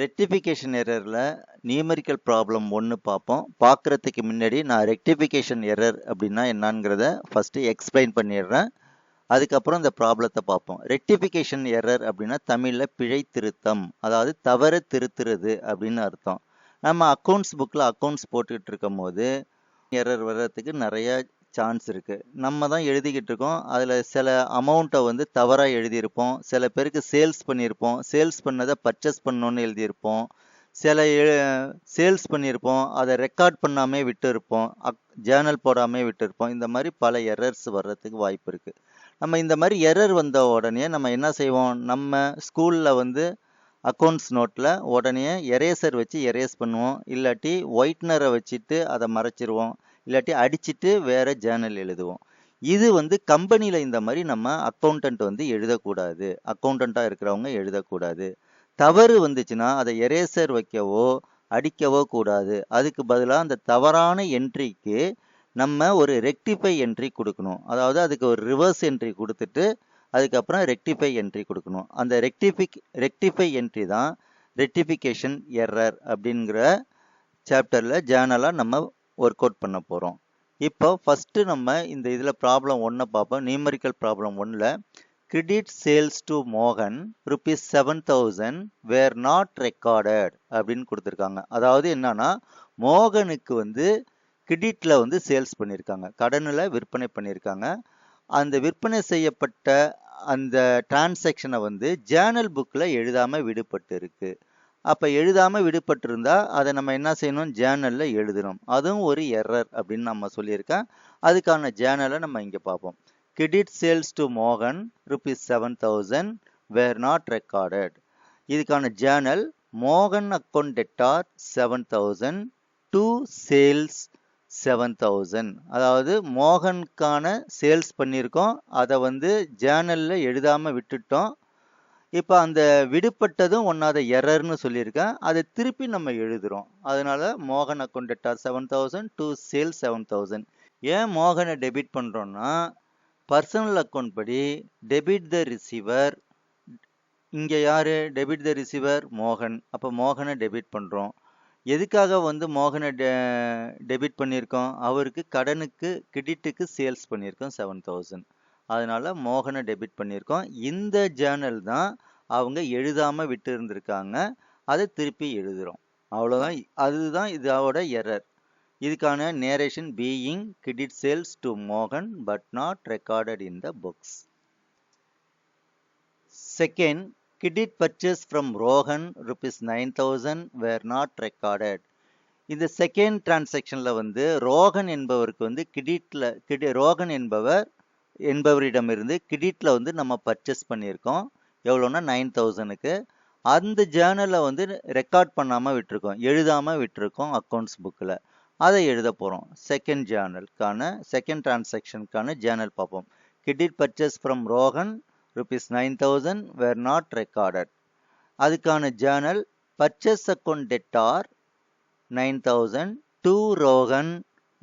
Rectification எரர்ல numerical problem ஒன்று பார்ப்போம். பார்க்குறதுக்கு முன்னாடி நான் ரெக்டிஃபிகேஷன் எரர் அப்படின்னா என்னங்கிறத ஃபஸ்ட்டு எக்ஸ்பிளைன் பண்ணிடுறேன். அதுக்கப்புறம் இந்த ப்ராப்ளத்தை பார்ப்போம். ரெக்டிஃபிகேஷன் எரர் அப்படின்னா தமிழில் பிழை திருத்தம், அதாவது தவறு திருத்துறது அப்படின்னு அர்த்தம். நம்ம அக்கௌண்ட்ஸ் புக்கில் அக்கௌண்ட்ஸ் போட்டுக்கிட்டு இருக்கும் போது எரர் வர்றதுக்கு நிறைய சான்ஸ் இருக்கு. நம்ம தான் எழுதிக்கிட்டு இருக்கோம். அதில் சில அமௌண்ட்டை வந்து தவறாக எழுதியிருப்போம். சில பேருக்கு சேல்ஸ் பண்ணியிருப்போம். சேல்ஸ் பண்ணதை பர்ச்சேஸ் பண்ணணும்னு எழுதியிருப்போம். சில சேல்ஸ் பண்ணியிருப்போம், அதை ரெக்கார்ட் பண்ணாமே விட்டு இருப்போம், ஜேர்னல் போடாமே விட்டு இருப்போம். இந்த மாதிரி பல எரர்ஸ் வர்றதுக்கு வாய்ப்பு இருக்கு. நம்ம இந்த மாதிரி எரர் வந்த உடனே நம்ம என்ன செய்வோம், நம்ம ஸ்கூல்ல வந்து அக்கௌண்ட்ஸ் நோட்டில் உடனே எரேசர் வச்சு எரேஸ் பண்ணுவோம். இல்லாட்டி ஒயிட்னரை வச்சுட்டு அதை மறைச்சிருவோம். இல்லாட்டி அடிச்சுட்டு வேற ஜேர்னல் எழுதுவோம். இது வந்து கம்பெனியில் இந்த மாதிரி நம்ம அக்கௌண்டன்ட் வந்து எழுதக்கூடாது. அக்கௌண்டண்ட்டாக இருக்கிறவங்க எழுதக்கூடாது. தவறு வந்துச்சுன்னா அதை எரேசர் வைக்கவோ அடிக்கவோ கூடாது. அதுக்கு பதிலாக அந்த தவறான என்ட்ரிக்கு நம்ம ஒரு ரெக்டிஃபை என்ட்ரி கொடுக்கணும். அதாவது அதுக்கு ஒரு ரிவர்ஸ் என்ட்ரி கொடுத்துட்டு அதுக்கப்புறம் ரெக்டிஃபை என்ட்ரி கொடுக்கணும். அந்த ரெக்டிஃபை என்ட்ரி தான் ரெக்டிஃபிகேஷன் எரர் அப்படிங்கிற சாப்டரில் ஜேர்னலாக நம்ம ஒர்க் அவுட் பண்ண போகிறோம். இப்போ ஃபஸ்ட்டு நம்ம இந்த இதில் ப்ராப்ளம் ஒன்றை பார்ப்போம். நியூமெரிக்கல் ப்ராப்ளம் ஒன்றில் கிரெடிட் சேல்ஸ் டு மோகன் ருபீஸ் 7,000 வேர் நாட் ரெக்கார்டட் அப்படின்னு கொடுத்துருக்காங்க. அதாவது என்னன்னா, மோகனுக்கு வந்து கிரெடிட்டில் வந்து சேல்ஸ் பண்ணியிருக்காங்க, கடனில் விற்பனை பண்ணியிருக்காங்க. அந்த விற்பனை செய்யப்பட்ட அந்த டிரான்சாக்ஷனை வந்து ஜேர்னல் புக்கில் எழுதாமல் விடுபட்டு இருக்கு. அப்போ எழுதாமல் விடுபட்டிருந்தா அதை நம்ம என்ன செய்யணும், ஜேர்னலில் எழுதணும். அதுவும் ஒரு எரர் அப்படின்னு நம்ம சொல்லியிருக்கேன். அதுக்கான ஜேர்னலை நம்ம இங்கே பார்ப்போம். கிரெடிட் சேல்ஸ் டு மோகன் ருபீஸ் 7,000 வேர் நாட் ரெக்கார்டட். இதுக்கான ஜேர்னல் மோகன் அக்கௌண்ட் டெட்டார் 7,000 டு சேல்ஸ் 7,000. அதாவது மோகனுக்கான சேல்ஸ் பண்ணியிருக்கோம், அதை வந்து ஜேர்னலில் எழுதாமல் விட்டுட்டோம். இப்போ அந்த விடுபட்டதும் ஒன்றாத எரர்னு சொல்லியிருக்கேன், அதை திருப்பி நம்ம எழுதுகிறோம். அதனால மோகன் அக்கௌண்ட் டெட்டார் 7,000 டு சேல் 7,000. ஏன் மோகனை டெபிட் பண்ணுறோன்னா, பர்சனல் அக்கௌண்ட் படி டெபிட் த ரிசீவர். இங்கே யார் டெபிட் த ரிசீவர்? மோகன். அப்போ மோகனை டெபிட் பண்ணுறோம். எதுக்காக வந்து மோகனை டெபிட் பண்ணியிருக்கோம்? அவருக்கு கடனுக்கு கிரெடிட்டுக்கு சேல்ஸ் பண்ணியிருக்கோம் 7,000. அதனால மோகனை டெபிட் பண்ணியிருக்கோம். இந்த ஜேர்னல் தான் அவங்க எழுதாமல் விட்டு இருந்திருக்காங்க, அதை திருப்பி எழுதுகிறோம். அவ்வளோதான். அதுதான் இதோட எரர். இதுக்கான narration being credit sales to மோகன் but not recorded in the books. Second, credit purchase from Rohan rupees 9,000 were not recorded. இந்த செகண்ட் டிரான்சாக்ஷனில் வந்து ரோகன் என்பவருக்கு வந்து ரோகன் என்பவரிடமிருந்து கிரெடிட்டில் வந்து நம்ம பர்ச்சேஸ் பண்ணியிருக்கோம். எவ்வளோன்னா 9,000க்கு. அந்த ஜேர்னலை வந்து ரெக்கார்ட் பண்ணாமல் விட்டுருக்கோம், எழுதாமல் விட்டுருக்கோம் அக்கௌண்ட்ஸ் புக்கில். அதை எழுத போகிறோம். செகண்ட் ஜேர்னலுக்கான செகண்ட் டிரான்சாக்ஷனுக்கான ஜேர்னல் பார்ப்போம். Credit purchase from Rohan rupees 9,000 were not recorded. அதுக்கான Journal purchase account debtor 9,000 to Rohan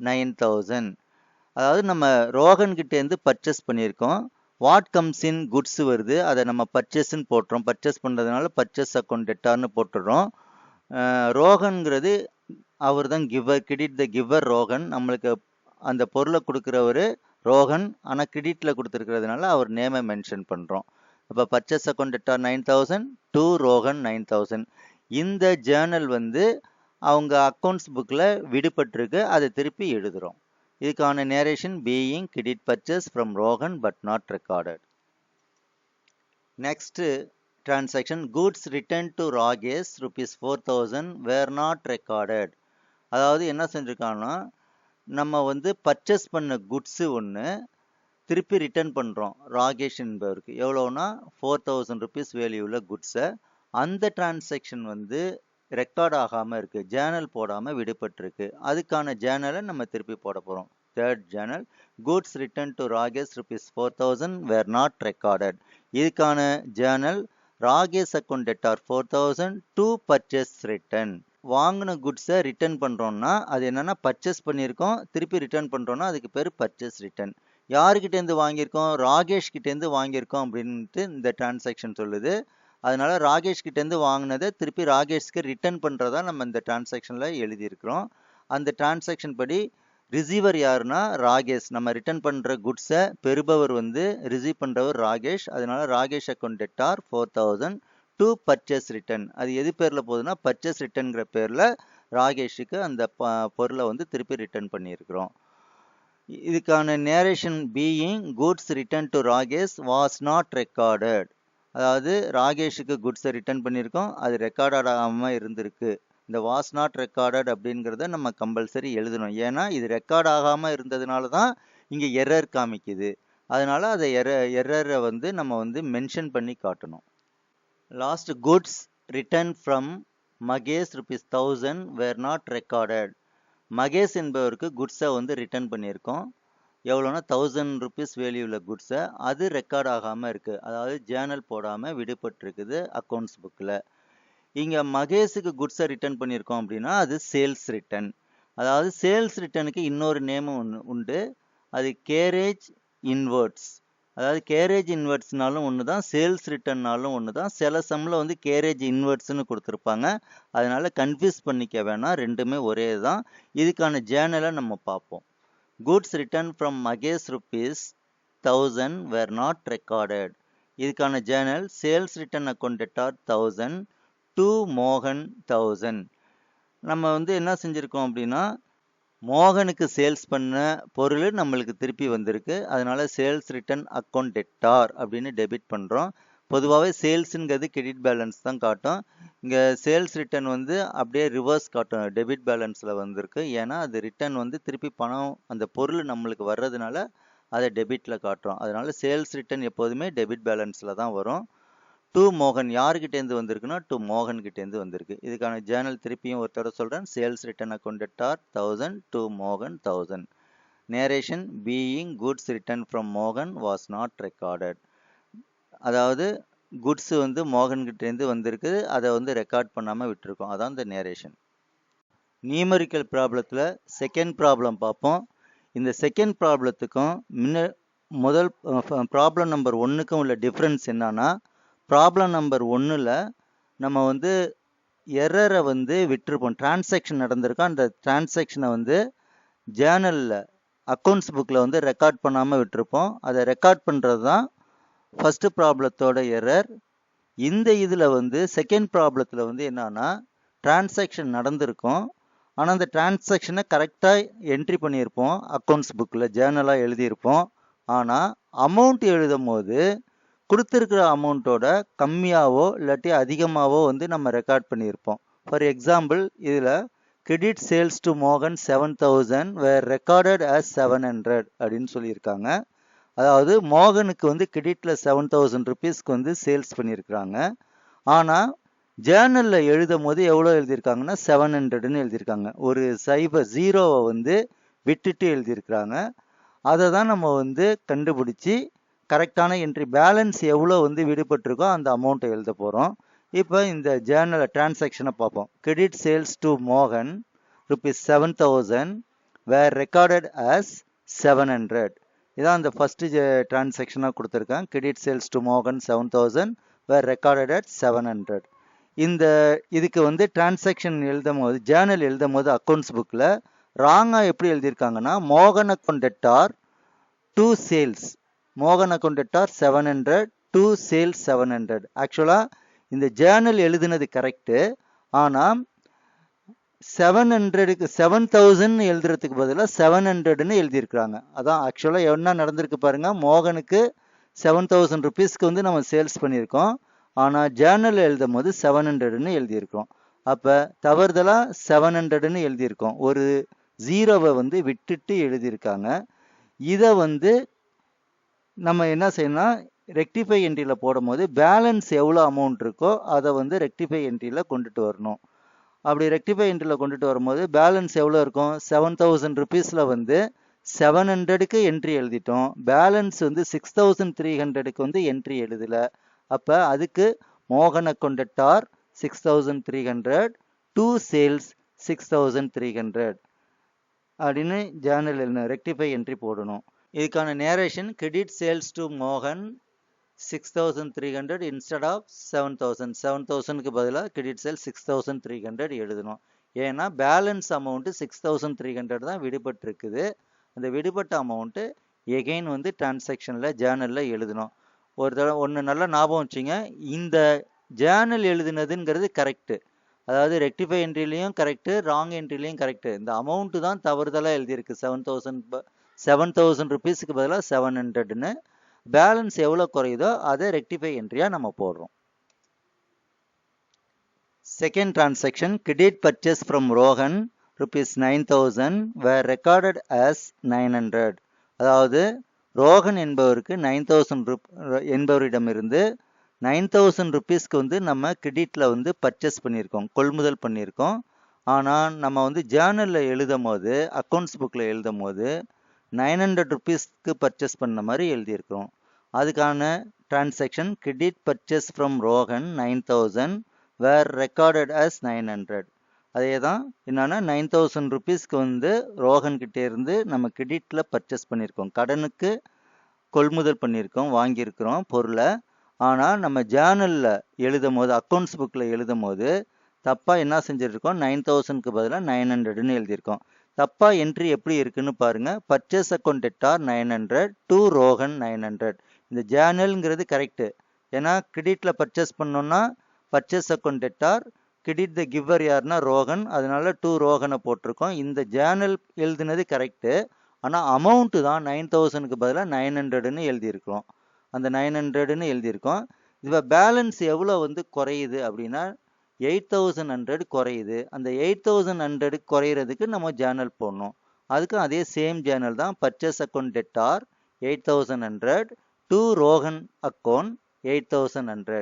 9,000. அதாவது நம்ம ரோகன் கிட்டேருந்து பர்ச்சேஸ் பண்ணியிருக்கோம். வாட் கம்ஸ் இன் குட்ஸ் வருது, அதை நம்ம பர்ச்சேஸ்ன்னு போட்டுறோம். பர்ச்சேஸ் பண்ணுறதுனால பர்ச்சேஸ் அக்கௌண்ட் டெட்டார்னு போட்டுடுறோம். ரோகன்கிறது அவர் தான் கிவர், கிரெடிட் த கிவர் ரோகன். நம்மளுக்கு அந்த பொருளை கொடுக்குறவர் ரோகன், ஆனால் கிரெடிட்டில் கொடுத்துருக்கிறதுனால அவர் நேமை மென்ஷன் பண்ணுறோம். அப்போ purchase account debtor 9,000 to Rohan 9,000. இந்த ஜேர்னல் வந்து அவங்க அக்கௌண்ட்ஸ் புக்கில் விடுபட்டிருக்கு, அதை திருப்பி எழுதுகிறோம். இதுக்கான narration being credit purchase from Rohan but not recorded. Next transaction goods return to Rakesh rupees 4,000 were not recorded. அதாவது என்ன செஞ்சுருக்காங்கன்னா, நம்ம வந்து பர்ச்சேஸ் பண்ண குட்ஸு ஒன்று திருப்பி ரிட்டர்ன் பண்ணுறோம் ராகேஷ் என்பவருக்கு. எவ்வளோனா 4,000 ருபீஸ் வேல்யூவில் குட்ஸை. அந்த டிரான்சாக்ஷன் வந்து ரெக்கார்ட் ஆகாமல் இருக்குது, ஜேர்னல் போடாமல் விடுபட்டிருக்கு. அதுக்கான ஜேர்னலை நம்ம திருப்பி போட போகிறோம். Third journal goods return to Rakesh rupees 4,000 were not recorded. இதுக்கான journal Rakesh account debtor 4,000 to purchase return. வாங்கின குட்ஸை ரிட்டர்ன் பண்ணுறோம்னா அது என்னென்னா பர்ச்சேஸ் பண்ணியிருக்கோம், திருப்பி ரிட்டர்ன் பண்ணுறோன்னா அதுக்கு பேர் பர்ச்சேஸ் ரிட்டர்ன். யாருக்கிட்டேருந்து வாங்கியிருக்கோம்? ராகேஷ் கிட்டேருந்து வாங்கியிருக்கோம் அப்படின்ட்டு இந்த டிரான்சாக்ஷன் சொல்லுது. அதனால ராகேஷ் கிட்டேருந்து வாங்கினதை திருப்பி ராகேஷ்க்கு ரிட்டர்ன் பண்ணுறதா நம்ம இந்த டிரான்சாக்ஷனில் எழுதியிருக்கிறோம். அந்த டிரான்சாக்ஷன் படி ரிசீவர் யாருன்னா ராகேஷ். நம்ம ரிட்டர்ன் பண்ணுற குட்ஸை பெறுபவர் வந்து ரிசீவ் பண்ணுறவர் ராகேஷ். அதனால Rakesh account debtor 4000 to purchase return. அது எது பேரில் போகுதுன்னா பர்ச்சேஸ் ரிட்டர்ன்கிற பேரில் ராகேஷுக்கு அந்த பொருளை வந்து திருப்பி ரிட்டர்ன் பண்ணியிருக்கிறோம். இதுக்கான narration being goods return to Rakesh was not recorded. அதாவது ராகேஷுக்கு குட்ஸை ரிட்டர்ன் பண்ணியிருக்கோம், அது ரெக்கார்ட் ஆகாமல் இருந்திருக்கு. இந்த வாஸ் நாட் ரெக்கார்டட் அப்படிங்கிறத நம்ம கம்பல்சரி எழுதணும். ஏன்னா இது ரெக்கார்ட் ஆகாமல் இருந்ததுனால தான் இங்கே எரர் காமிக்குது. அதனால அதை எரரை வந்து நம்ம வந்து மென்ஷன் பண்ணி காட்டணும். Last goods return from Mahesh ₹1000 were not recorded. Mahesh என்பவருக்கு குட்ஸை வந்து ரிட்டர்ன் பண்ணியிருக்கோம். எவ்வளோனா ₹1000 வேல்யூவில் குட்ஸை, அது ரெக்கார்ட் ஆகாமல் இருக்குது. அதாவது ஜேர்னல் போடாமல் விடுபட்டிருக்குது அக்கௌண்ட்ஸ் புக்கில். இங்கே மகேஷுக்கு குட்ஸை ரிட்டர்ன் பண்ணியிருக்கோம் அப்படின்னா அது சேல்ஸ் ரிட்டர்ன். அதாவது சேல்ஸ் ரிட்டர்னுக்கு இன்னொரு நேமும் உண்டு, அது கேரேஜ் இன்வெர்ட்ஸ். அதாவது கேரேஜ் இன்வெர்ட்ஸ்னாலும் ஒன்று தான், சேல்ஸ் ரிட்டர்னாலும் ஒன்று தான். சில சம்மில் வந்து கேரேஜ் இன்வெர்ட்ஸ்னு கொடுத்துருப்பாங்க, அதனால கன்ஃபியூஸ் பண்ணிக்க வேணாம், ரெண்டுமே ஒரே தான். இதுக்கான ஜேர்னலை நம்ம பார்ப்போம். Goods return from Mahesh ₹1000 were not recorded. இதுக்கான journal sales return account debtor 1000 to மோகன் 1000. நம்ம வந்து என்ன செஞ்சுருக்கோம் அப்படின்னா மோகனுக்கு சேல்ஸ் பண்ண பொருள் நம்மளுக்கு திருப்பி வந்திருக்கு. அதனால சேல்ஸ் ரிட்டர்ன் அக்கௌண்ட் டெட்டார் அப்படின்னு டெபிட் பண்ணுறோம். பொதுவாகவே சேல்ஸுங்கிறது கிரெடிட் பேலன்ஸ் தான் காட்டும். இங்கே சேல்ஸ் ரிட்டர்ன் வந்து அப்படியே ரிவர்ஸ் காட்டும், டெபிட் பேலன்ஸில் வந்திருக்கு. ஏன்னா அது ரிட்டர்ன் வந்து திருப்பி பணம் அந்த பொருள் நம்மளுக்கு வர்றதுனால அதை டெபிட்டில் காட்டுறோம். அதனால சேல்ஸ் ரிட்டர்ன் எப்போதுமே டெபிட் பேலன்ஸில் தான் வரும். டு மோகன் யாருக்கிட்டேருந்து வந்திருக்குன்னா டு மோகன் கிட்டேருந்து வந்திருக்கு. இதுக்கான ஜேர்னல் திருப்பியும் ஒரு தடவை சொல்கிறேன். Sales return account debtor 1000 to மோகன் 1000. Narration being goods return from மோகன் வாஸ் நாட் ரெக்கார்டட். அதாவது குட்ஸ் வந்து மோகன் கிட்டேருந்து வந்திருக்கு, அதை வந்து ரெக்கார்ட் பண்ணாமல் விட்டுருக்கோம். அதான் இந்த நேரேஷன். நியூமரிக்கல் ப்ராப்ளத்தில் செகண்ட் ப்ராப்ளம் பார்ப்போம். இந்த செகண்ட் ப்ராப்ளத்துக்கும் முதல் ப்ராப்ளம் நம்பர் 1க்கும் உள்ள டிஃப்ரென்ஸ் என்னன்னா, ப்ராப்ளம் நம்பர் 1ல் நம்ம வந்து எரரை வந்து விட்டுருப்போம். டிரான்சாக்ஷன் நடந்திருக்கோம், அந்த டிரான்சாக்ஷனை வந்து ஜேர்னலில் அக்கௌண்ட்ஸ் புக்கில் வந்து ரெக்கார்ட் பண்ணாமல் விட்டுருப்போம். அதை ரெக்கார்ட் பண்ணுறது தான் ஃபஸ்ட்டு ப்ராப்ளத்தோட எரர். இந்த இதில் வந்து செகண்ட் ப்ராப்ளத்தில் வந்து என்னன்னா டிரான்சாக்ஷன் நடந்திருக்கும், ஆனால் அந்த டிரான்சாக்ஷனை கரெக்டாக என்ட்ரி பண்ணியிருப்போம், அக்கௌண்ட்ஸ் புக்கில் ஜேர்னலாக எழுதியிருப்போம். ஆனால் அமௌண்ட் எழுதும் போது கொடுத்துருக்கிற அமௌண்ட்டோட கம்மியாவோ இல்லாட்டி அதிகமாகவோ வந்து நம்ம ரெக்கார்ட் பண்ணியிருப்போம். ஃபார் எக்ஸாம்பிள் இதில் கிரெடிட் சேல்ஸ் டு மோகன் 7000 வேர் ரெக்கார்டட் ஆஸ் 700 அப்படின்னு சொல்லியிருக்காங்க. அதாவது மோகனுக்கு வந்து கிரெடிட்டில் ₹7000 வந்து சேல்ஸ் பண்ணியிருக்கிறாங்க. ஆனால் ஜேர்னலில் எழுதும் போது எவ்வளோ எழுதியிருக்காங்கன்னா 700ன்னு எழுதியிருக்காங்க. ஒரு ஜீரோவை வந்து விட்டுட்டு எழுதியிருக்கிறாங்க. அதை தான் நம்ம வந்து கண்டுபிடிச்சி கரெக்டான என்ட்ரி பேலன்ஸ் எவ்வளோ வந்து விடுபட்டிருக்கோ அந்த அமௌண்ட்டை எழுத போகிறோம். இப்போ இந்த ஜேர்னல் டிரான்சாக்ஷனை பார்ப்போம். கிரெடிட் சேல்ஸ் டு மோகன் ₹7000 வேர் ரெக்கார்டட் ஆஸ் 700. இதான் அந்த ஃபர்ஸ்ட் டிரான்சாக்ஷனாக கொடுத்துருக்கேன். கிரெடிட் சேல்ஸ் டு மோகன் 7000 வேர் ரெக்கார்டட் அட் 700. இந்த இதுக்கு வந்து டிரான்சாக்ஷன் எழுதும் போது ஜேர்னல் எழுதும் போது அக்கௌண்ட்ஸ் புக்கில் ராங்காக எப்படி எழுதியிருக்காங்கன்னா மோகன் அக்கௌண்ட் டெட்டார் டு சேல்ஸ், மோகன் அக்கௌண்ட் டெட்டார் 700 டு சேல்ஸ் 700. ஆக்சுவலாக இந்த ஜேர்னல் எழுதுனது கரெக்டு, ஆனால் 700க்கு 7000 எழுதுறதுக்கு பதிலாக 700ன்னு எழுதியிருக்கிறாங்க. அதான் ஆக்சுவலாக என்ன நடந்திருக்கு பாருங்க. மோகனுக்கு ₹7000 வந்து நம்ம சேல்ஸ் பண்ணியிருக்கோம், ஆனால் ஜேர்னல் எழுதும் போது 700ன்னு எழுதியிருக்கோம். அப்போ தவறுதலாக 700ன்னு எழுதியிருக்கோம், ஒரு ஜீரோவை வந்து விட்டுட்டு எழுதியிருக்காங்க. இதை வந்து நம்ம என்ன செய்யணும்னா ரெக்டிஃபை என்ட்ரியில் போடும் போது பேலன்ஸ் எவ்வளோ அமௌண்ட் இருக்கோ அதை வந்து ரெக்டிஃபை என்ட்ரியில் கொண்டுட்டு வரணும். அப்படி ரெக்டிஃபை என்ட்ரியில் கொண்டுட்டு வரும்போது பேலன்ஸ் எவ்வளோ இருக்கும், ₹7000 வந்து 700க்கு என்ட்ரி எழுதிட்டோம், பேலன்ஸ் வந்து 6300க்கு வந்து என்ட்ரி எழுதலை. அப்போ அதுக்கு மோகன் அக்கௌண்ட் டெட்டார் 6300 டு சேல்ஸ் 6300 அப்படின்னு ஜேர்னல் ரெக்டிஃபை என்ட்ரி போடணும். இதுக்கான நேரேஷன் கிரெடிட் சேல்ஸ் டு மோகன் 6300 instead of 7000. 7000க்கு பதிலாக கிரெடிட் சேல் 6300 எழுதணும். ஏன்னா பேலன்ஸ் அமௌண்ட் 6300 தான் விடுபட்டு இருக்குது. அந்த விடுபட்ட அமௌண்ட் எகைன் வந்து டிரான்சாக்ஷன்ல ஜேர்னல்ல எழுதணும். ஒரு தடவை ஒன்று நல்லா ஞாபகம் வச்சுங்க, இந்த ஜேர்னல் எழுதுனதுங்கிறது கரெக்டு, அதாவது ரெக்டிஃபை என்ட்ரிலையும் கரெக்டு, ராங் என்ட்ரிலையும் கரெக்டு. இந்த அமௌண்ட்டு தான் தவறுதலாக எழுதியிருக்கு. 7000 ருபீஸுக்கு பதிலாக 700ன்னு. பேலன்ஸ் எவ்வளோ குறையுதோ அதை ரெக்டிஃபை என்ட்ரியாக நம்ம போடுறோம். Second transaction, credit purchase from Rohan rupees 9000 were recorded as 900. அதாவது ரோஹன் என்பவருக்கு 9000 என்பவரிடமிருந்து 9000 ருபீஸ்க்கு வந்து நம்ம கிரெடிட்ல வந்து பர்ச்சேஸ் பண்ணியிருக்கோம், கொள்முதல் பண்ணியிருக்கோம். ஆனால் நம்ம வந்து ஜேர்னலில் எழுதும் போது, அக்கௌண்ட்ஸ் புக்கில் எழுதும் போது 900 ருபீஸ்க்கு பர்ச்சேஸ் பண்ண மாதிரி எழுதியிருக்கிறோம். அதுக்கான transaction credit purchase from Rohan 9000 where recorded as 900. அதே தான் என்னன்னா 9000 ருபீஸ்க்கு வந்து ரோஹன் கிட்டே இருந்து நம்ம கிரெடிட்ல பர்ச்சேஸ் பண்ணியிருக்கோம், கடனுக்கு கொள்முதல் பண்ணியிருக்கோம், வாங்கியிருக்கிறோம் பொருளை. ஆனால் நம்ம ஜேர்னலில் எழுதும் போது, அக்கௌண்ட்ஸ் புக்கில் எழுதும் போது தப்பாக என்ன செஞ்சுருக்கோம், 9000க்கு பதிலாக 900ன்னு எழுதியிருக்கோம். தப்பாக என்ட்ரி எப்படி இருக்குன்னு பாருங்க. Purchase account debtor 900 to Rohan 900. இந்த ஜேர்னல்ங்கிறது கரெக்டு, ஏன்னா கிரெடிட்ல பர்ச்சேஸ் பண்ணோம்னா பர்ச்சேஸ் அக்கௌண்ட் டெட்டார், கிரெடிட் த கிவர் யாருன்னா ரோஹன், அதனால டு ரோஹனை போட்டிருக்கோம். இந்த ஜேர்னல் எழுதுனது கரெக்டு, ஆனால் அமௌண்ட்டு தான் 9000க்கு பதிலாக 900ன்னு எழுதியிருக்கிறோம். அந்த 900ன்னு எழுதியிருக்கோம். இப்போ பேலன்ஸ் எவ்வளோ வந்து குறையுது அப்படின்னா 8100 குறையுது. அந்த 8100 குறையிறதுக்கு நம்ம ஜேர்னல் போடணும். அதுக்கு அதே சேம் ஜேர்னல் தான், purchase account debtor 8100 to Rohan account 8100.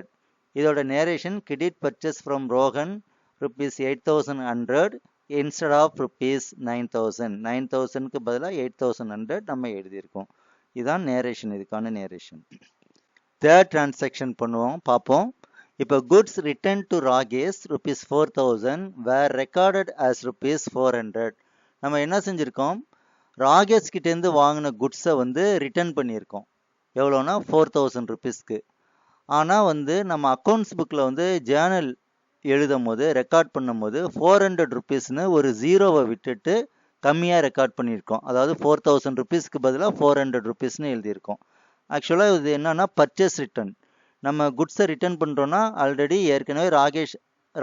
இதோட narration credit purchase from Rohan rupees 8100 instead of rupees 9000. 9000க்கு பதிலாக 8100 நம்ம எழுதியிருக்கோம். இதுதான் நேரேஷன், இதுக்கான நேரேஷன். தேர்ட் டிரான்சாக்ஷன் பண்ணுவோம், பார்ப்போம். இப்போ goods return to Rakesh rupees 4000 where recorded as rupees 400. நம்ம என்ன செஞ்சுருக்கோம், ராகேஷ் கிட்டேருந்து வாங்கின குட்ஸை வந்து ரிட்டர்ன் பண்ணியிருக்கோம். எவ்வளோனா 4000 ருபீஸ்க்கு. ஆனால் வந்து நம்ம அக்கௌண்ட்ஸ் புக்கில் வந்து ஜேர்னல் எழுதும் போது, ரெக்கார்ட் பண்ணும் போது 400 ருபீஸ்னு ஒரு ஜீரோவை விட்டுட்டு கம்மியாக ரெக்கார்ட் பண்ணியிருக்கோம். அதாவது 4000 ருபீஸ்க்கு பதிலாக 400 ருபீஸ்னு எழுதியிருக்கோம். ஆக்சுவலாக இது என்னன்னா பர்ச்சேஸ் ரிட்டர்ன். நம்ம குட்ஸை ரிட்டர்ன் பண்ணுறோன்னா ஆல்ரெடி ஏற்கனவே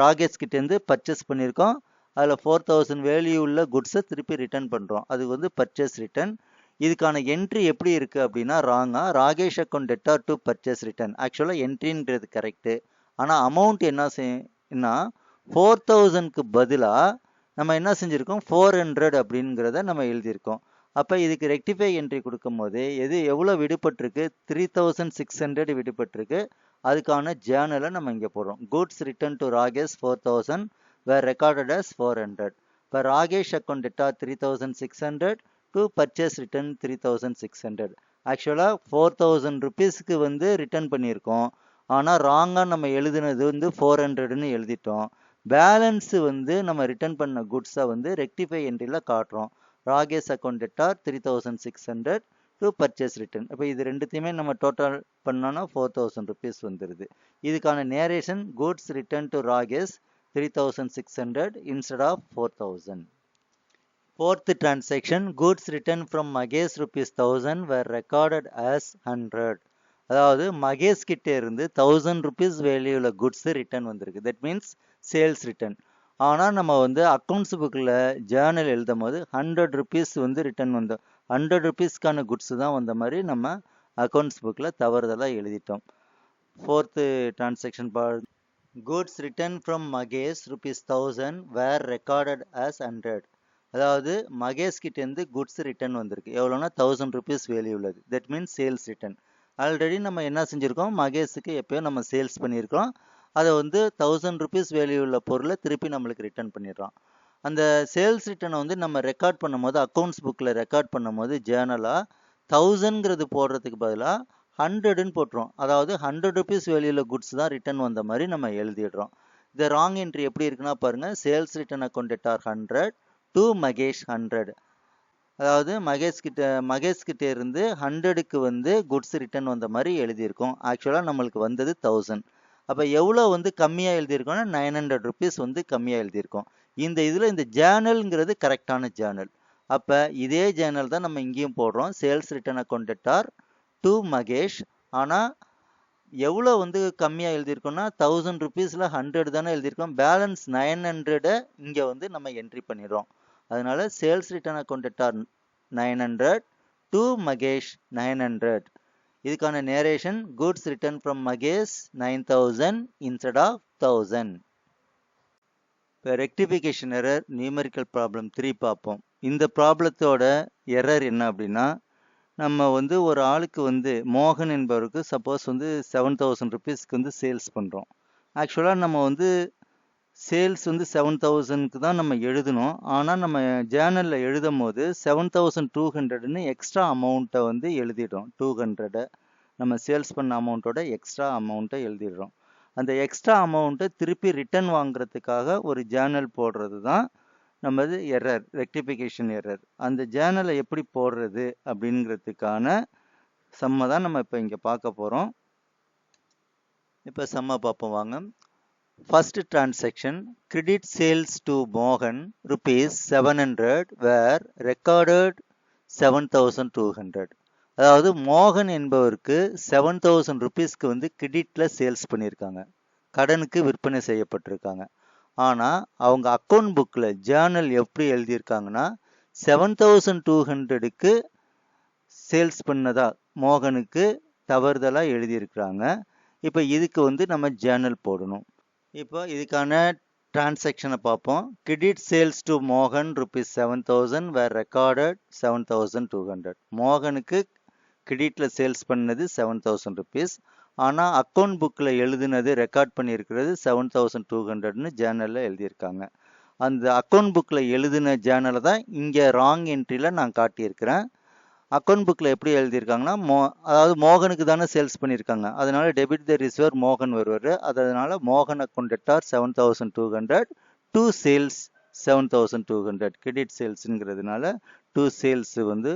ராகேஷ் கிட்டேருந்து பர்ச்சேஸ் பண்ணியிருக்கோம். அதில் 4000 வேல்யூ உள்ள குட்ஸை திருப்பி ரிட்டர்ன் பண்ணுறோம். அது வந்து பர்ச்சேஸ் ரிட்டர்ன். இதுக்கான என்ட்ரி எப்படி இருக்குது அப்படின்னா ராங்காக, Rakesh account debtor to purchase return. ஆக்சுவலாக என்ட்ரின்றது கரெக்டு, ஆனால் அமௌண்ட் என்ன 4000க்கு பதிலாக நம்ம என்ன செஞ்சுருக்கோம், 400 அப்படிங்கிறத நம்ம எழுதியிருக்கோம். அப்போ இதுக்கு ரெக்டிஃபை என்ட்ரி கொடுக்கும் போது எவ்வளோ விடுபட்டிருக்கு, 3600 விடுபட்டிருக்கு. அதுக்கான ஜேர்னலை நம்ம இங்கே போடுறோம். Goods return to Rakesh 4000 where recorded as 400. இப்போ Rakesh account debtor 3600 to purchase return 3600. ஆக்சுவலாக 4000 ருபீஸ்க்கு வந்து ரிட்டர்ன் பண்ணியிருக்கோம். ஆனால் ராங்காக நம்ம எழுதுனது வந்து 400ன்னு எழுதிட்டோம். பேலன்ஸு வந்து நம்ம ரிட்டர்ன் பண்ண குட்ஸை வந்து ரெக்டிஃபை என்ட்ரியில் காட்டுறோம். Rakesh account debtor 3600 to purchase return. இப்போ இது ரெண்டுத்தையுமே நம்ம டோட்டல் பண்ணோன்னா 4000 ருபீஸ் வந்துடுது. இதுக்கான narration goods return to Rakesh 3600 instead of 4000. Fourth transaction, goods returned from Magesh rupees 1000 were recorded as 100. அதாவது மகேஷ் கிட்டே இருந்து 1000 ருபீஸ் வேல்யூல குட்ஸ் ரிட்டர்ன் வந்திருக்கு. That means sales return. ஆனால் நம்ம வந்து அக்கௌண்ட்ஸ் புக்கில் ஜேர்னல் எழுதும் போது 100 ருபீஸ் வந்து ரிட்டர்ன் வந்தோம். 100 ருபீஸ்க்கான குட்ஸ் தான் வந்த மாதிரி நம்ம அக்கௌண்ட்ஸ் புக்கில் தவறுதலாக எழுதிட்டோம். Fourth transaction goods return from Mahesh rupees 1000 were recorded as 100. அதாவது மகேஷ் கிட்டேருந்து குட்ஸ் ரிட்டர்ன் வந்திருக்கு. எவ்வளோனா 1000 ருபீஸ் வேல்யூ உள்ளது. That means sales return. Already நம்ம என்ன செஞ்சுருக்கோம், மகேஷுக்கு எப்பயோ நம்ம சேல்ஸ் பண்ணியிருக்கோம். அதை வந்து 1000 ருபீஸ் வேல்யூ உள்ள பொருளை திருப்பி நம்மளுக்கு ரிட்டர்ன் பண்ணிடுறோம். அந்த சேல்ஸ் ரிட்டர்னை வந்து நம்ம ரெக்கார்ட் பண்ணும்போது, அக்கௌண்ட்ஸ் புக்கில் ரெக்கார்ட் பண்ணும்போது ஜேர்னலாக 1000ங்கிறது போடுறதுக்கு பதிலாக 100ன்னு போட்டுரும். அதாவது 100 ருபீஸ் வேல்யூவில் குட்ஸ் தான் ரிட்டர்ன் வந்த மாதிரி நம்ம எழுதிடுறோம். இந்த ராங் என்ட்ரி எப்படி இருக்குன்னா பாருங்கள், sales return account debtor 100 to Mahesh 100. அதாவது மகேஷ் கிட்ட இருந்து 100க்கு வந்து குட்ஸ் ரிட்டர்ன் வந்த மாதிரி எழுதியிருக்கோம். ஆக்சுவலாக நம்மளுக்கு வந்தது 1000. அப்போ எவ்வளோ வந்து கம்மியாக எழுதியிருக்கோம்னா 900 ருபீஸ் வந்து கம்மியாக எழுதியிருக்கோம். இந்த இதில் இந்த ஜேர்னல்ங்கிறது கரெக்டான ஜேர்னல். அப்போ இதே ஜேர்னல் தான் நம்ம இங்கேயும் போடுறோம். Sales return account R to Mahesh. ஆனால் எவ்வளோ வந்து கம்மியாக எழுதியிருக்கோம்னா 1000 ருபீஸில் 100 தானே எழுதியிருக்கோம். பேலன்ஸ் 900 இங்கே வந்து நம்ம என்ட்ரி பண்ணிடுறோம். அதனால sales return account R 900 to Mahesh 900. இதுக்கான narration goods return from Mahesh 9000 instead of 1000. இப்போ ரெக்டிஃபிகேஷன் எரர் நியூமெரிக்கல் ப்ராப்ளம் 3 பார்ப்போம். இந்த ப்ராப்ளத்தோட எரர் என்ன அப்படின்னா, நம்ம வந்து ஒரு ஆளுக்கு வந்து மோகன் என்பவருக்கு சப்போஸ் வந்து 7000 ருபீஸ்க்கு வந்து சேல்ஸ் பண்ணுறோம். ஆக்சுவலாக நம்ம வந்து சேல்ஸ் வந்து 7000க்கு தான் நம்ம எழுதணும். ஆனால் நம்ம ஜேர்னலில் எழுதும் போது 7200ன்னு எக்ஸ்ட்ரா அமௌண்ட்டை வந்து எழுதிடுறோம். 200 நம்ம சேல்ஸ் பண்ண அமௌண்ட்டோட எக்ஸ்ட்ரா அமௌண்ட்டை எழுதிடுறோம். அந்த எக்ஸ்ட்ரா அமௌண்ட்டை திருப்பி ரிட்டர்ன் வாங்குறதுக்காக ஒரு ஜேர்னல் போடுறது தான் நமது எரர், ரெக்டிஃபிகேஷன் எரர். அந்த ஜேர்னலை எப்படி போடுறது அப்படிங்கிறதுக்கான சம்மை தான் நம்ம இப்போ இங்கே பார்க்க போகிறோம். இப்போ சம்மை பார்ப்போம் வாங்க. First transaction, credit sales to Mohan rupees 700 were recorded 7200. அதாவது மோகன் என்பவருக்கு 7000 ருபீஸ்க்கு வந்து கிரெடிட்ல சேல்ஸ் பண்ணியிருக்காங்க, கடனுக்கு விற்பனை செய்யப்பட்டிருக்காங்க. ஆனால் அவங்க அக்கௌண்ட் புக்கில் ஜேர்னல் எப்படி எழுதியிருக்காங்கன்னா 7200க்கு சேல்ஸ் பண்ணதா மோகனுக்கு தவறுதலாக எழுதியிருக்கிறாங்க. இப்போ இதுக்கு வந்து நம்ம ஜேர்னல் போடணும். இப்போ இதுக்கான டிரான்சாக்ஷனை பார்ப்போம். கிரெடிட் சேல்ஸ் டு மோகன் ருபீஸ் 7000 வேர் ரெக்கார்டட் 7200. மோகனுக்கு கிரெடிட்டில் சேல்ஸ் பண்ணது 7000 ருபீஸ். ஆனால் அக்கௌண்ட் புக்கில் எழுதுனது ரெக்கார்ட் பண்ணியிருக்கிறது 7200ன்னு ஜேர்னலில் எழுதியிருக்காங்க. அந்த அக்கௌண்ட் புக்கில் எழுதின ஜேர்னலை தான் இங்கே ராங் என்ட்ரியில் நான் காட்டியிருக்கிறேன். அக்கௌண்ட் புக்கில் எப்படி எழுதியிருக்காங்கன்னா அதாவது மோகனுக்கு தானே சேல்ஸ் பண்ணியிருக்காங்க, அதனால டெபிட் த ரிசீவர் மோகன் வருவார். அதனால மோகன் அக்கௌண்ட் ஆர் 7200 டு சேல்ஸ் 7200 கிரெடிட் சேல்ஸுங்கிறதுனால டு சேல்ஸ் வந்து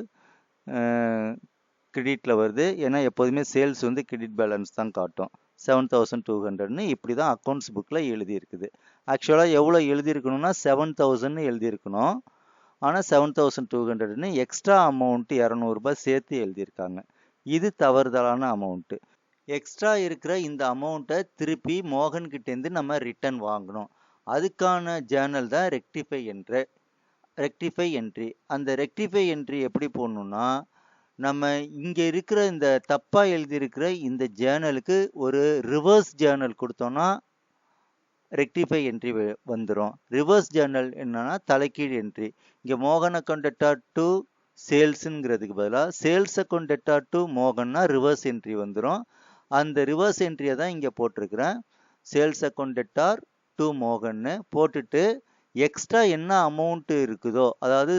கிரெடிட்டில் வருது. ஏன்னா எப்போதுமே சேல்ஸ் வந்து கிரெடிட் பேலன்ஸ் தான் காட்டும். 7200ன்னு இப்படி தான் அக்கௌண்ட்ஸ் புக்கில் எழுதியிருக்குது. ஆக்சுவலாக எவ்வளோ எழுதியிருக்கணும்னா 7000ன்னு எழுதியிருக்கணும். ஆனால் 7200ன்னு எக்ஸ்ட்ரா அமௌண்ட்டு 200 ரூபாய் சேர்த்து எழுதியிருக்காங்க. இது தவறுதலான அமௌண்ட்டு. எக்ஸ்ட்ரா இருக்கிற இந்த அமௌண்ட்டை திருப்பி மோகன்கிட்டேருந்து நம்ம ரிட்டர்ன் வாங்கணும். அதுக்கான ஜேர்னல் தான் ரெக்டிஃபை என்ட்ரி. அந்த ரெக்டிஃபை என்ட்ரி எப்படி போடணும்னா, நம்ம இங்கே இருக்கிற இந்த தப்பாக எழுதியிருக்கிற இந்த ஜேர்னலுக்கு ஒரு ரிவர்ஸ் ஜேர்னல் கொடுத்தோம்னா ரெக்டிஃபை என்ட்ரி வந்துடும். ரிவர்ஸ் ஜேர்னல் என்னன்னா தலைக்கீழ் என்ட்ரி. இங்கே மோகன் அக்கௌண்ட் டு சேல்ஸுங்கிறதுக்கு பதிலாக சேல்ஸ் அக்கௌண்ட் டு மோகன்னா ரிவர்ஸ் என்ட்ரி வந்துடும். அந்த ரிவர்ஸ் என்ட்ரியை தான் இங்கே போட்டிருக்கிறேன். சேல்ஸ் அக்கௌண்ட் டு மோகன்னு போட்டுட்டு எக்ஸ்ட்ரா என்ன அமௌண்ட் இருக்குதோ, அதாவது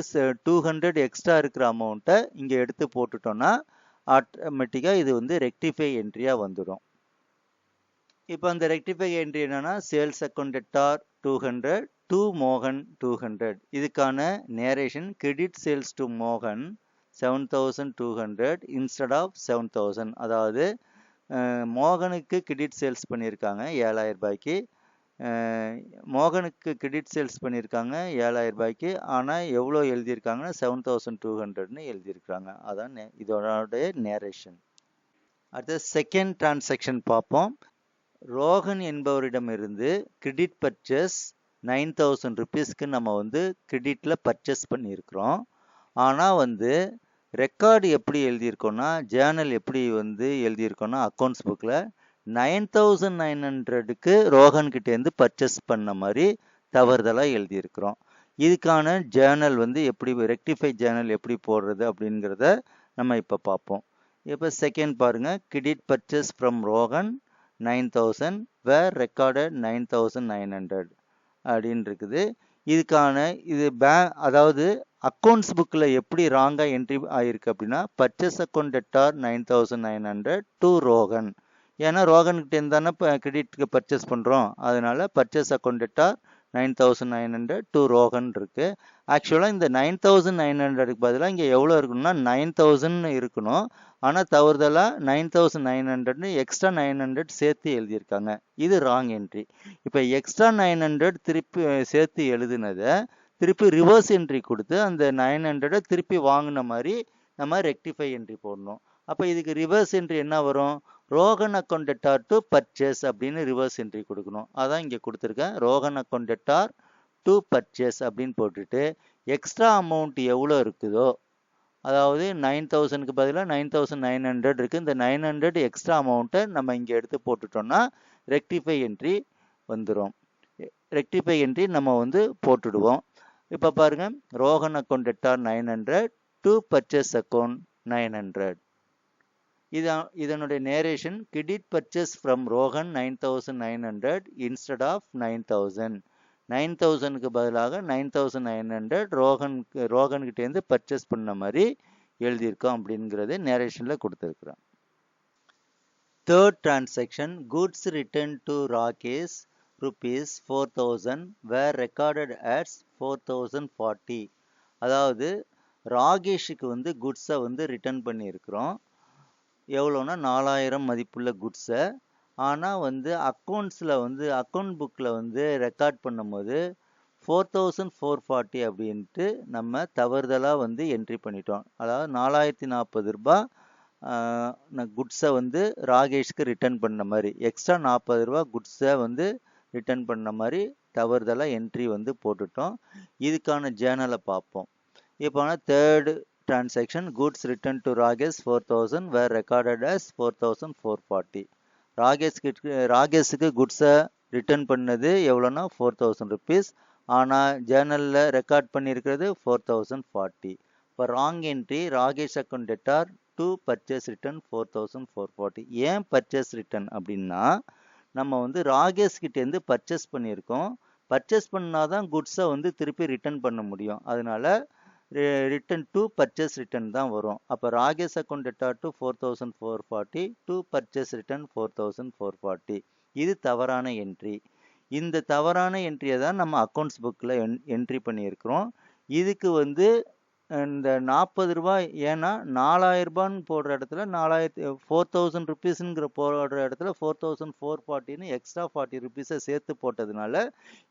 200 எக்ஸ்ட்ரா இருக்கிற அமௌண்ட்டை இங்கே எடுத்து போட்டுட்டோம்னா ஆட்டோமேட்டிக்காக இது வந்து ரெக்டிஃபை என்ட்ரியாக வந்துடும். இப்போ அந்த ரெக்டிஃபை என்ட்ரி என்னன்னா சேல்ஸ் அக்கௌண்ட் 200 டு மோகன் 200. இதுக்கான நேரேஷன் கிரெடிட் சேல்ஸ் டு மோகன் 7200 இன்ஸ்டெட் ஆஃப் 7000. அதாவது மோகனுக்கு கிரெடிட் சேல்ஸ் பண்ணியிருக்காங்க 7000 ரூபாய்க்கு. மோகனுக்கு கிரெடிட் சேல்ஸ் பண்ணியிருக்காங்க 7000 ரூபாய்க்கு. ஆனால் எவ்வளோ எழுதியிருக்காங்கன்னா 7200ன்னு எழுதியிருக்காங்க. அதான் இதோட நேரேஷன். அடுத்த செகண்ட் டிரான்சாக்ஷன் பார்ப்போம். ரோஹன் என்பவரிடமிருந்து கிரெடிட் பர்ச்சேஸ் 9000 ருபீஸ்க்கு நம்ம வந்து கிரெடிட்டில் பர்ச்சேஸ் பண்ணியிருக்கிறோம். ஆனால் வந்து ரெக்கார்டு எப்படி எழுதியிருக்கோன்னா, ஜேர்னல் எப்படி வந்து எழுதியிருக்கோன்னா அக்கௌண்ட்ஸ் புக்கில் 9900க்கு ரோஹன்கிட்டேருந்து பர்ச்சேஸ் பண்ண மாதிரி தவறுதலாக எழுதியிருக்கிறோம். இதுக்கான ஜேர்னல் வந்து எப்படி ரெக்டிஃபை ஜேர்னல் எப்படி போடுறது அப்படிங்கிறத நம்ம இப்போ பார்ப்போம். இப்போ செகண்ட் பாருங்கள். Credit purchase from Rohan 9000 where recorded 9900 அப்படின்னு இருக்குது. இதுக்கான இது அதாவது அக்கௌண்ட்ஸ் புக்கில் எப்படி ராங்காக என்ட்ரி ஆகிருக்கு அப்படின்னா purchase account R 9900 to Rohan. ஏன்னா ரோஹன்கிட்ட இருந்தானே இப்போ கிரெடிட்க்கு பர்ச்சேஸ் பண்ணுறோம். அதனால purchase account R 9900 to Rohan இருக்கு. ஆக்சுவலாக இந்த 9900க்கு பதிலாக இங்கே எவ்வளோ இருக்கணும்னா 9000 இருக்கணும். ஆனால் தவறுதலாக 9900 எக்ஸ்ட்ரா 900 சேர்த்து எழுதியிருக்காங்க. இது ராங் என்ட்ரி. இப்போ எக்ஸ்ட்ரா 900 திருப்பி சேர்த்து எழுதுனதை திருப்பி ரிவர்ஸ் என்ட்ரி கொடுத்து அந்த 900 திருப்பி வாங்கின மாதிரி நம்ம ரெக்டிஃபை என்ட்ரி போடணும். அப்போ இதுக்கு ரிவர்ஸ் என்ட்ரி என்ன வரும்? Rohan account debtor to purchase அப்படின்னு ரிவர்ஸ் என்ட்ரி கொடுக்கணும். அதான் இங்கே கொடுத்துருக்கேன். Rohan account debtor to purchase அப்படின்னு போட்டுட்டு எக்ஸ்ட்ரா அமௌண்ட் எவ்வளோ இருக்குதோ, அதாவது 9000க்கு பதிலாக 9900 இருக்குது. இந்த 900 எக்ஸ்ட்ரா அமௌண்ட்டை நம்ம இங்கே எடுத்து போட்டுட்டோம்னா ரெக்டிஃபை என்ட்ரி வந்துடும். ரெக்டிஃபை என்ட்ரி நம்ம வந்து போட்டுடுவோம். இப்போ பாருங்க, Rohan account debtor 900 to purchase account 900. இதனுடைய narration credit purchase from Rohan 9900 instead of 9000. 9000க்கு பதிலாக 9900 ரோகன் கிட்டேருந்து பர்ச்சேஸ் பண்ண மாதிரி எழுதியிருக்கோம் அப்படிங்கிறது நேரேஷனில் கொடுத்துருக்குறோம். Third transaction, goods return to Rakesh rupees 4000 were recorded as 4040. அதாவது ராகேஷுக்கு வந்து குட்ஸை வந்து ரிட்டர்ன் பண்ணியிருக்கிறோம். எவ்வளோன்னா 4000 மதிப்புள்ள குட்ஸை. ஆனால் வந்து அக்கௌண்ட்ஸில் வந்து அக்கௌண்ட் புக்கில் வந்து ரெக்கார்ட் பண்ணும்போது 4440 அப்படின்ட்டு நம்ம தவறுதலாக வந்து என்ட்ரி பண்ணிட்டோம். அதாவது 4040 ரூபாய் குட்ஸை வந்து ராகேஷ்க்கு ரிட்டர்ன் பண்ண மாதிரி, எக்ஸ்ட்ரா 40 ரூபா குட்ஸை வந்து ரிட்டர்ன் பண்ண மாதிரி தவறுதலாக என்ட்ரி வந்து போட்டுட்டோம். இதுக்கான ஜேர்னலை பார்ப்போம். இப்போ third transaction, goods returned to Ragesh 4000 were recorded as 4440. ராகேஷுக்கு குட்ஸை return பண்ணது எவ்வளோன்னா 4000 rupees. ஆனால் ஜேர்னலில் ரெக்கார்ட் பண்ணியிருக்கிறது 4040. இப்போ wrong entry Rakesh account debtor to purchase return 4440. ஏன் பர்ச்சேஸ் ரிட்டர்ன் அப்படின்னா, நம்ம வந்து ராகேஷ் கிட்டேருந்து பர்ச்சேஸ் பண்ணியிருக்கோம். பர்ச்சேஸ் பண்ணாதான் குட்ஸை வந்து திருப்பி ரிட்டர்ன் பண்ண முடியும். அதனால ரிட்டர்ன் டு பர்ச்சேஸ் ரிட்டர்ன் தான் வரும். அப்போ Rakesh account debtor to 4440 to purchase return 4440. இது தவறான என்ட்ரி. இந்த தவறான என்ட்ரியை தான் நம்ம அக்கௌண்ட்ஸ் புக்கில் என்ட்ரி பண்ணியிருக்கிறோம். இதுக்கு வந்து இந்த 40 ரூபாய், ஏன்னா 4000 ரூபான்னு போடுற இடத்துல 4000 ருபீஸுங்கிற போடுற இடத்துல 4440ன்னு எக்ஸ்ட்ரா 40 ருபீஸை சேர்த்து போட்டதுனால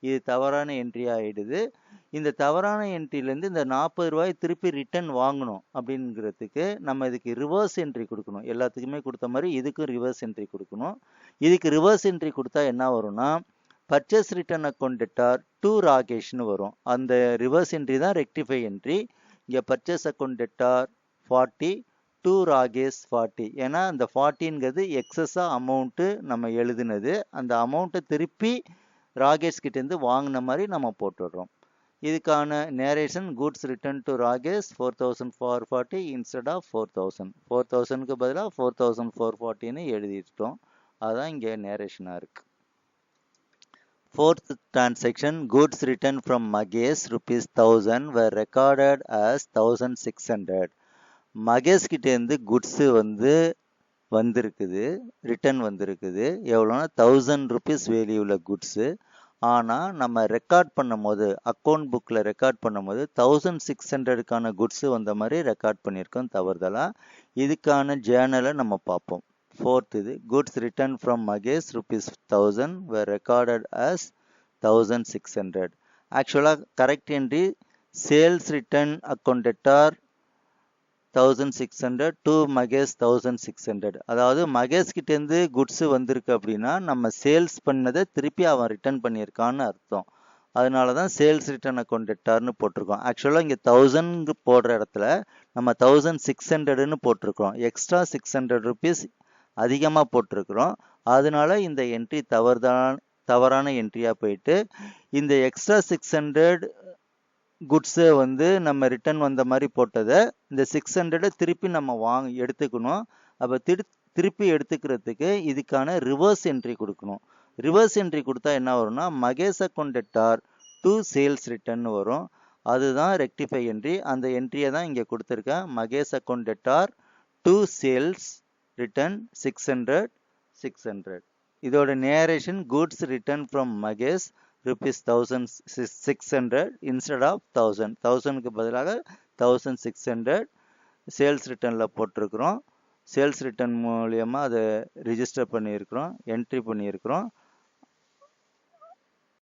இது தவறான என்ட்ரி ஆகிடுது. இந்த தவறான என்ட்ரிலேருந்து இந்த 40 ரூபாய் திருப்பி ரிட்டர்ன் வாங்கணும் அப்படிங்கிறதுக்கு நம்ம இதுக்கு ரிவர்ஸ் என்ட்ரி கொடுக்கணும். எல்லாத்துக்குமே கொடுத்த மாதிரி இதுக்கும் ரிவர்ஸ் என்ட்ரி கொடுக்கணும். இதுக்கு ரிவர்ஸ் என்ட்ரி கொடுத்தா என்ன வரும்னா, purchase return account debtor to ராகேஷ்னு வரும். அந்த ரிவர்ஸ் என்ட்ரி தான் ரெக்டிஃபை என்ட்ரி. இங்கே purchase account debtor 40 to Rakesh 40. ஏன்னா அந்த 40ங்கிறது எக்ஸஸாக அமௌண்ட்டு நம்ம எழுதுனது. அந்த அமௌண்ட்டை திருப்பி ராகேஷ் கிட்டேருந்து வாங்கின மாதிரி நம்ம போட்டுடுறோம். இதுக்கான narration, goods return to Rakesh 4440 instead of 4000. 4000க்கு பதிலாக 4440ன்னு எழுதிட்டோம். அதுதான் இங்கே நேரேஷனாக இருக்குது. Fourth transaction, goods returned from Magesh rupees 1000 were recorded as 1600. Mahesh கிட்டேருந்து குட்ஸு வந்து வந்திருக்குது, ரிட்டர்ன் வந்திருக்குது. எவ்வளோனா 1000 rupees வேல்யூவில் குட்ஸு. ஆனால் நம்ம ரெக்கார்ட் பண்ணும் போது, அக்கௌண்ட் புக்கில் ரெக்கார்ட் பண்ணும் போது 1600க்கான குட்ஸு வந்த மாதிரி ரெக்கார்ட் பண்ணியிருக்கோம் தவறுதலாக. இதுக்கான ஜேர்னலை நம்ம பார்ப்போம். Fourth இது, goods returned from Magesh rupees 1000 were recorded as 1600. ஆக்சுவலாக correct entry sales return account debtor 1600 to Mahesh 1600. அதாவது மகேஷ் கிட்டேருந்து குட்ஸு வந்திருக்கு அப்படின்னா நம்ம சேல்ஸ் பண்ணதை திருப்பி அவன் ரிட்டர்ன் பண்ணியிருக்கான்னு அர்த்தம். அதனால தான் சேல்ஸ் ரிட்டர்ன் அக்கௌண்ட் டெட்டார்னு போட்டிருக்கோம். ஆக்சுவலாக இங்கே 1000 போடுற இடத்துல நம்ம 1600ன்னு போட்டிருக்கோம். எக்ஸ்ட்ரா 600 ருபீஸ் அதிகமாக போட்டிருக்கிறோம். அதனால இந்த என்ட்ரி தவறான என்ட்ரியாக போயிட்டு இந்த எக்ஸ்ட்ரா 600 குட்ஸை வந்து நம்ம ரிட்டர்ன் வந்த மாதிரி போட்டதை இந்த 600 திருப்பி நம்ம எடுத்துக்கணும். அப்போ திருப்பி எடுத்துக்கிறதுக்கு இதுக்கான ரிவர்ஸ் என்ட்ரி கொடுக்கணும். ரிவர்ஸ் என்ட்ரி கொடுத்தா என்ன வரும்னா, Mahesh account debtor to sales return வரும். அதுதான் ரெக்டிஃபை என்ட்ரி. அந்த என்ட்ரியை தான் இங்கே கொடுத்துருக்கேன். Mahesh account debtor to sales return 600. இதோட narration, goods return from Mahesh rupees 1600 instead of 1000. 1000க்கு பதிலாக 1600 சேல்ஸ் ரிட்டர்னில் போட்டிருக்கிறோம். சேல்ஸ் ரிட்டர்ன் மூலியமாக அதை ரிஜிஸ்டர் பண்ணியிருக்கிறோம், என்ட்ரி பண்ணியிருக்கிறோம்.